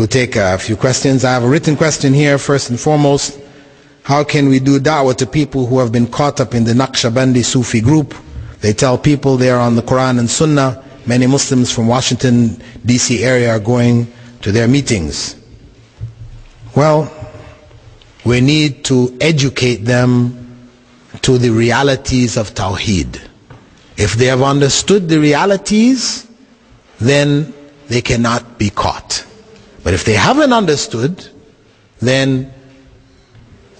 We'll take a few questions. I have a written question here. First and foremost, how can we do da'wah to people who have been caught up in the Naqshbandi Sufi group? They tell people they are on the Quran and Sunnah. Many Muslims from Washington, D.C. area are going to their meetings. Well, we need to educate them to the realities of Tawheed. If they have understood the realities, then they cannot be caught. But if they haven't understood, then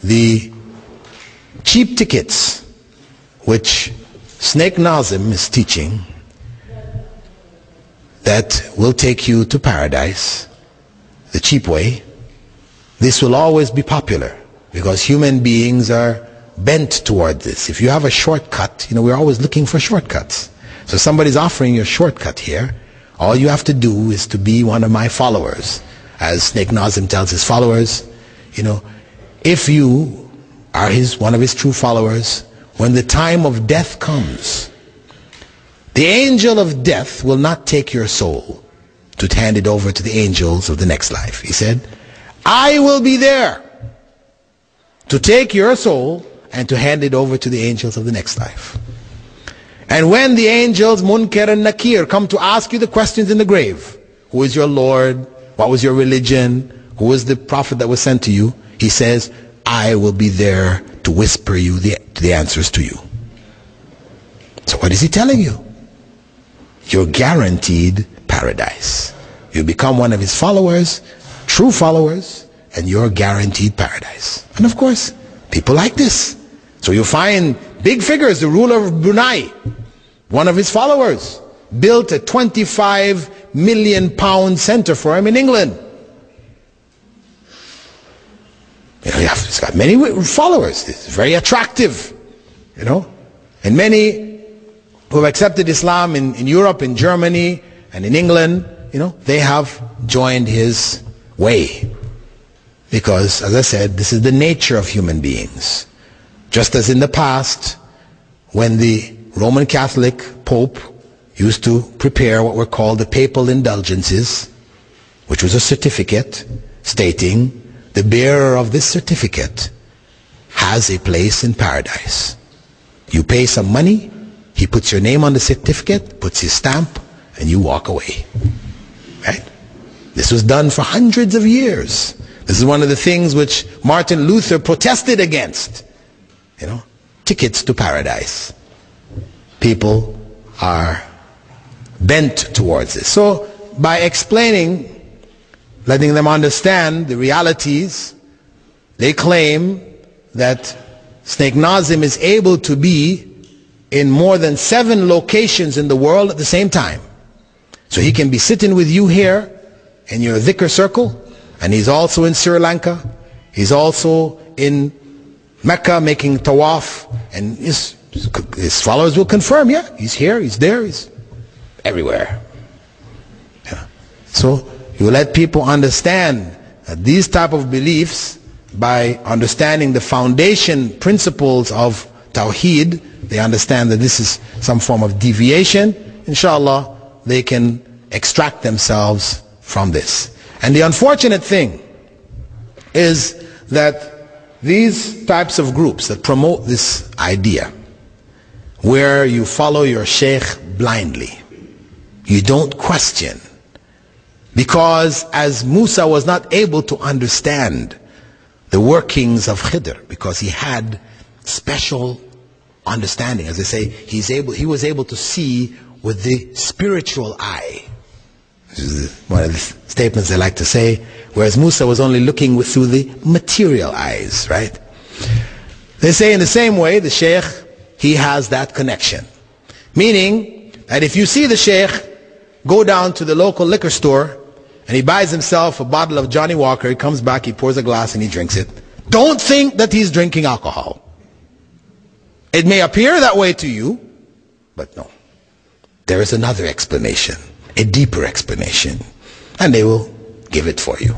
the cheap tickets which Snake Nazim is teaching that will take you to paradise, the cheap way, this will always be popular because human beings are bent toward this. If you have a shortcut, we're always looking for shortcuts. So somebody's offering you a shortcut here. All you have to do is to be one of my followers. As Snake Nazim tells his followers, if you are one of his true followers, when the time of death comes, the angel of death will not take your soul to hand it over to the angels of the next life. He said, I will be there to take your soul and to hand it over to the angels of the next life. And when the angels, Munkar and Nakir, come to ask you the questions in the grave, who is your Lord? What was your religion? Who was the prophet that was sent to you? He says, I will be there to whisper you the answers to you. So what is he telling you? You're guaranteed paradise. You become one of his followers, true followers, and you're guaranteed paradise. And of course, people like this. So you find big figures, the ruler of Brunei, one of his followers, built a £25 million center for him in England. He's got many followers. It's very attractive, And many who have accepted Islam in Europe, in Germany, and in England, they have joined his way. Because, as I said, this is the nature of human beings. Just as in the past, when the Roman Catholic Pope used to prepare what were called the papal indulgences, which was a certificate stating the bearer of this certificate has a place in paradise. You pay some money, he puts your name on the certificate, puts his stamp, and you walk away. Right? This was done for hundreds of years. This is one of the things which Martin Luther protested against. Tickets to paradise. People are bent towards this. So by explaining, letting them understand the realities, they claim that Snake Nazim is able to be in more than 7 locations in the world at the same time. So he can be sitting with you here in your dhikr circle, and he's also in Sri Lanka, he's also in Mecca making tawaf, and his followers will confirm, yeah, he's here, he's there, he's everywhere. Yeah. So you let people understand that these type of beliefs, by understanding the foundation principles of Tawheed, they understand that this is some form of deviation. Inshallah, they can extract themselves from this. And the unfortunate thing is that these types of groups that promote this idea, where you follow your sheikh blindly, you don't question, because as Musa was not able to understand the workings of Khidr, because he had special understanding, as they say, he was able to see with the spiritual eye. This is one of the statements they like to say, whereas Musa was only looking through the material eyes, right? They say in the same way, the sheikh, he has that connection. Meaning that if you see the sheikh go down to the local liquor store and he buys himself a bottle of Johnny Walker, he comes back, he pours a glass and he drinks it, don't think that he's drinking alcohol. It may appear that way to you, but no. There is another explanation, a deeper explanation, and they will give it for you.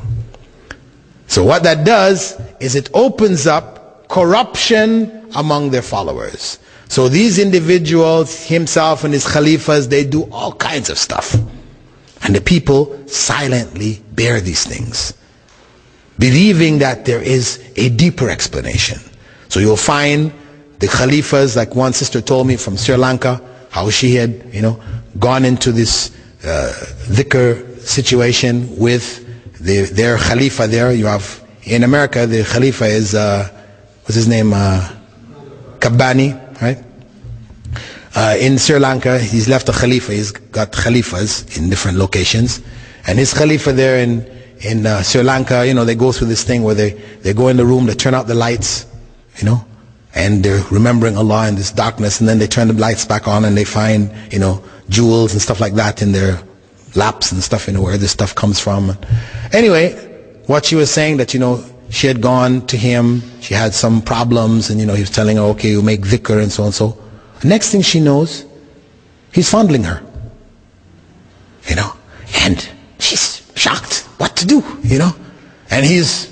So what that does is it opens up corruption among their followers. So these individuals, himself and his khalifas, they do all kinds of stuff. And the people silently bear these things, believing that there is a deeper explanation. So you'll find the Khalifas, like one sister told me from Sri Lanka, how she had, gone into this dhikr situation with their Khalifa there. You have, in America, the Khalifa is, what's his name, Kabbani, right? In Sri Lanka, he's left a Khalifa, he's got Khalifas in different locations. And his Khalifa there in Sri Lanka, they go through this thing where they go in the room, they turn out the lights, and they're remembering Allah in this darkness, and then they turn the lights back on and they find, jewels and stuff like that in their laps and stuff, where this stuff comes from. Anyway, what she was saying that, she had gone to him, she had some problems, and he was telling her, okay, you make dhikr and so and so. Next thing she knows, he's fondling her, and she's shocked what to do, and he's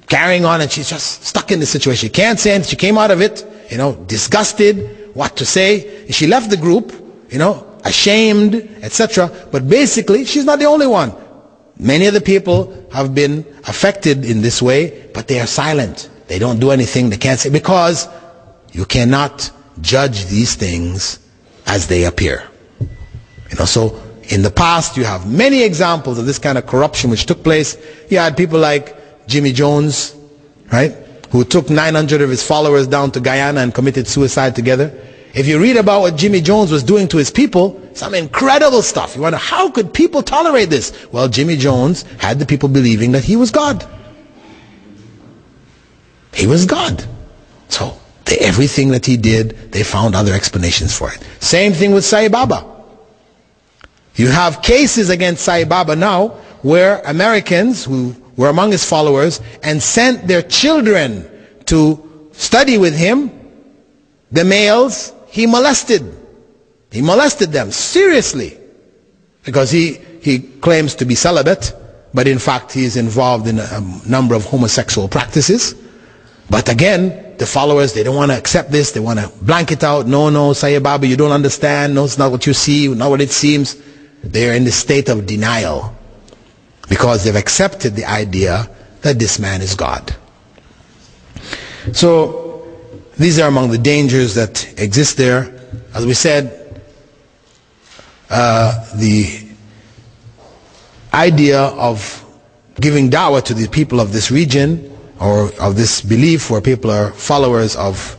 carrying on, and she's just stuck in the situation. She can't say anything. She came out of it, disgusted, what to say. She left the group, ashamed, etc. But basically, she's not the only one. Many of the people have been affected in this way, but they are silent. They don't do anything. They can't say, because you cannot judge these things as they appear. So in the past you have many examples of this kind of corruption which took place. You had people like Jimmy Jones, right, who took 900 of his followers down to Guyana and committed suicide together. If you read about what Jimmy Jones was doing to his people, some incredible stuff. You wonder, how could people tolerate this? Well, Jimmy Jones had the people believing that he was God. He was God. So everything that he did, they found other explanations for it. Same thing with Sai Baba. You have cases against Sai Baba now where Americans who were among his followers and sent their children to study with him, the males, he molested them seriously, because he claims to be celibate, but in fact he is involved in a number of homosexual practices. But again, the followers, they don't want to accept this. They want to blank it out. No, Sai Baba, you don't understand. No, it's not what you see, not what it seems. They are in the state of denial because they've accepted the idea that this man is God. So these are among the dangers that exist there. As we said, the idea of giving da'wah to the people of this region, or of this belief where people are followers of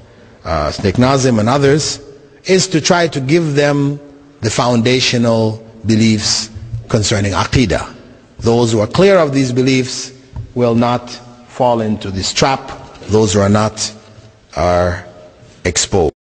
Sheikh Nazim and others, is to try to give them the foundational beliefs concerning Aqidah. Those who are clear of these beliefs will not fall into this trap. Those who are not are exposed.